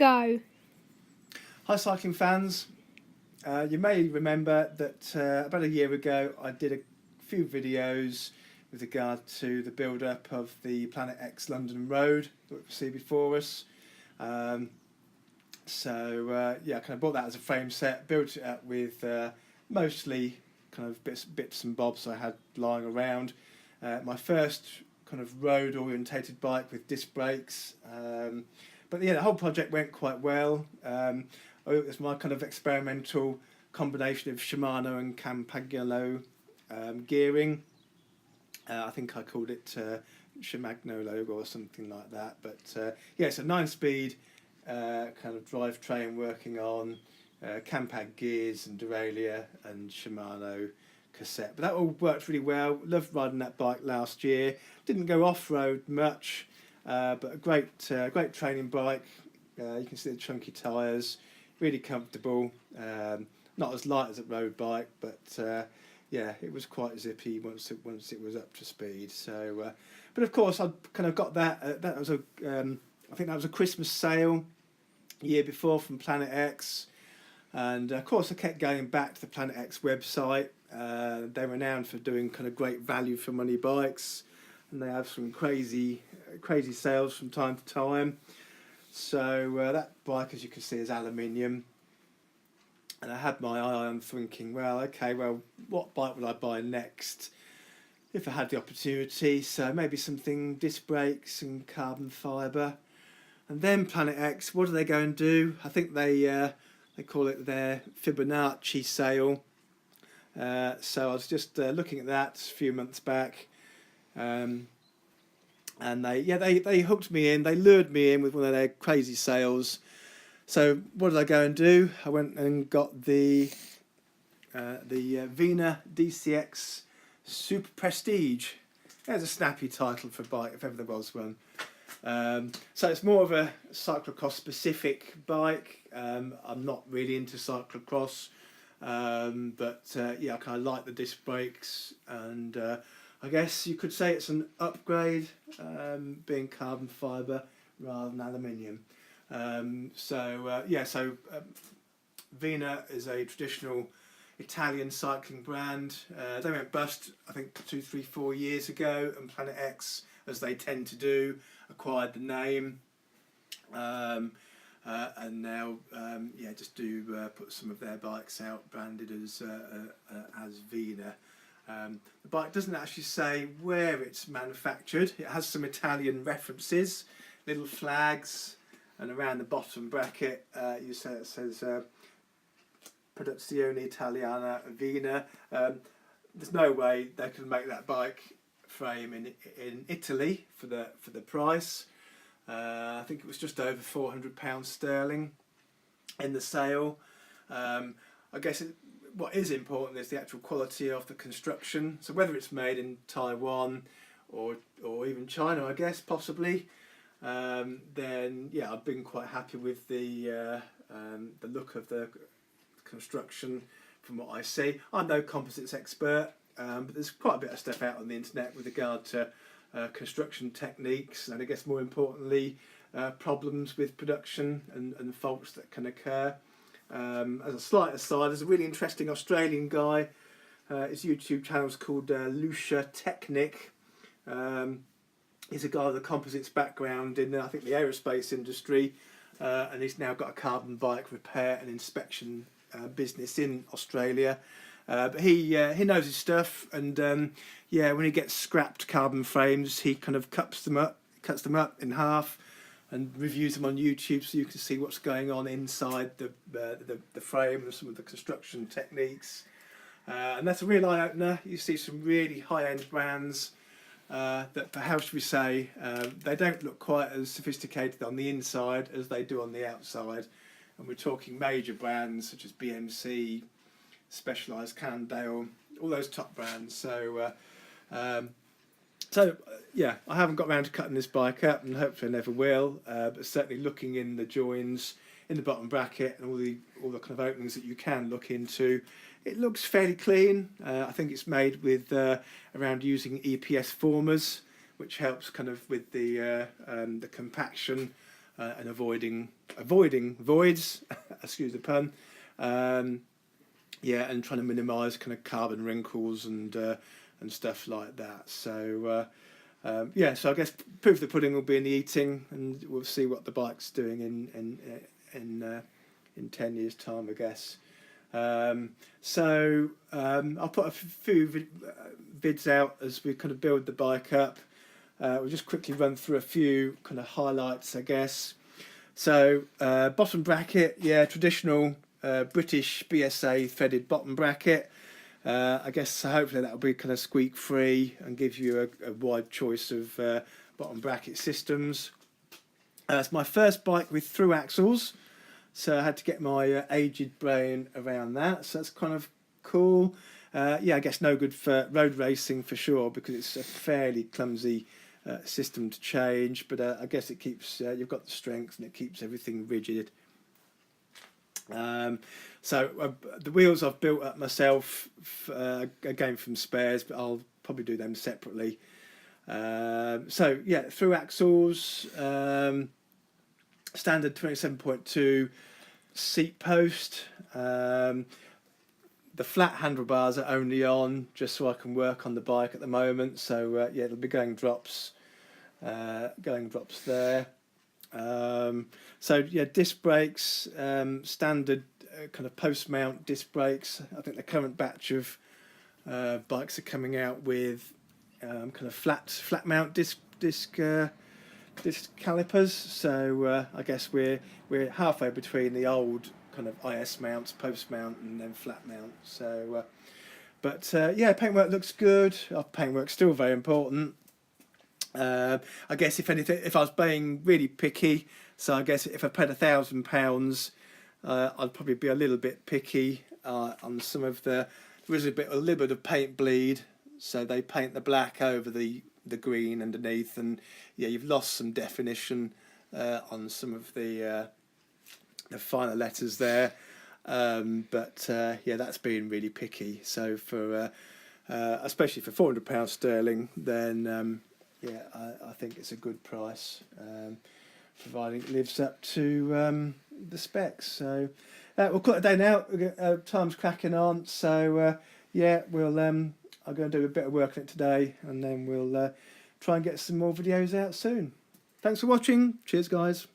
Go. Hi cycling fans, you may remember that about a year ago I did a few videos with regard to the build-up of the Planet X London Road that we see before us. Yeah, I kind of bought that as a frame set, built it up with mostly kind of bits and bobs I had lying around. My first kind of road orientated bike with disc brakes, but yeah, the whole project went quite well. It was my kind of experimental combination of Shimano and Campagnolo gearing. I think I called it Shimano or something like that. But yeah, it's a 9-speed kind of drivetrain working on Campag gears and derailleur and Shimano cassette. But that all worked really well. Loved riding that bike last year. Didn't go off-road much, but a great training bike. You can see the chunky tyres, really comfortable. Not as light as a road bike, but yeah, it was quite zippy once it was up to speed. So, but of course, I kind of got that. That was I think that was a Christmas sale year before from Planet X, and of course I kept going back to the Planet X website. They're renowned for doing kind of great value for money bikes, and they have some crazy sales from time to time. So that bike, as you can see, is aluminium. And I had my eye on thinking, well, what bike would I buy next if I had the opportunity? So maybe something disc brakes and carbon fibre. And then Planet X, what do they go and do? I think they call it their Fibonacci sale. So I was just looking at that a few months back. And they hooked me in. They lured me in with one of their crazy sales. So what did I go and do? I went and got the Vina DCX Super Prestige. There's a snappy title for a bike if ever there was one. So it's more of a cyclocross specific bike. I'm not really into cyclocross, but yeah, I kind of like the disc brakes, and I guess you could say it's an upgrade, being carbon fibre rather than aluminium. Vina is a traditional Italian cycling brand. They went bust, I think, 2, 3, 4 years ago, and Planet X, as they tend to do, acquired the name, and now just do put some of their bikes out branded as Vina. The bike doesn't actually say where it's manufactured. It has some Italian references, little flags, and around the bottom bracket it says Produzione Italiana Vina. There's no way they can make that bike frame in Italy for the price. I think it was just over £400 sterling in the sale. I guess what is important is the actual quality of the construction. So whether it's made in Taiwan or even China, I guess possibly, then yeah, I've been quite happy with the look of the construction from what I see. I'm no composites expert, but there's quite a bit of stuff out on the internet with regard to construction techniques, and I guess more importantly problems with production and faults that can occur. As a slight aside, there's a really interesting Australian guy. His YouTube channel is called Lucia Technic. He's a guy with a composites background in, I think, the aerospace industry, and he's now got a carbon bike repair and inspection business in Australia. But he knows his stuff, and when he gets scrapped carbon frames, he kind of cuts them up in half, and reviews them on YouTube, so you can see what's going on inside the frame and some of the construction techniques. And that's a real eye opener. You see some really high end brands that, how should we say, they don't look quite as sophisticated on the inside as they do on the outside. And we're talking major brands such as BMC, Specialized, Cannondale, all those top brands. So yeah, I haven't got around to cutting this bike up, and hopefully I never will. But certainly looking in the joins, in the bottom bracket, and all the kind of openings that you can look into, it looks fairly clean. I think it's made with around using EPS formers, which helps kind of with the compaction and avoiding voids, excuse the pun. Yeah, and trying to minimise kind of carbon wrinkles and stuff like that. So yeah, so I guess proof of the pudding will be in the eating, and we'll see what the bike's doing in 10 years' time, I guess. So I'll put a few vids out as we kind of build the bike up. We'll just quickly run through a few kind of highlights, I guess. So bottom bracket, yeah, traditional British BSA threaded bottom bracket. I guess hopefully that'll be kind of squeak free and give you a wide choice of bottom bracket systems. It's my first bike with thru axles, so I had to get my aged brain around that, so that's kind of cool. Yeah, I guess no good for road racing for sure, because it's a fairly clumsy system to change, but I guess it keeps you've got the strength and it keeps everything rigid. So the wheels I've built up myself, again from spares, but I'll probably do them separately. So yeah, thru axles, standard 27.2 seat post. The flat handlebars are only on just so I can work on the bike at the moment. So yeah, it'll be going drops there. So yeah, disc brakes, standard kind of post mount disc brakes. I think the current batch of bikes are coming out with kind of flat mount disc calipers. So I guess we're halfway between the old kind of IS mounts, post mount, and then flat mount. So but yeah, paintwork looks good. Paintwork's still very important. I guess if anything, if I was being really picky, so I guess if I paid £1,000, I'd probably be a little bit picky on some of there is a little bit of paint bleed, so they paint the black over the green underneath, and yeah, you've lost some definition on some of the finer letters there. But yeah, that's being really picky. So for especially for £400 sterling, then yeah, I think it's a good price, providing it lives up to the specs. So we'll cut a day now. Time's cracking on. So yeah, we'll I'm going to do a bit of work on it today, and then we'll try and get some more videos out soon. Thanks for watching. Cheers, guys.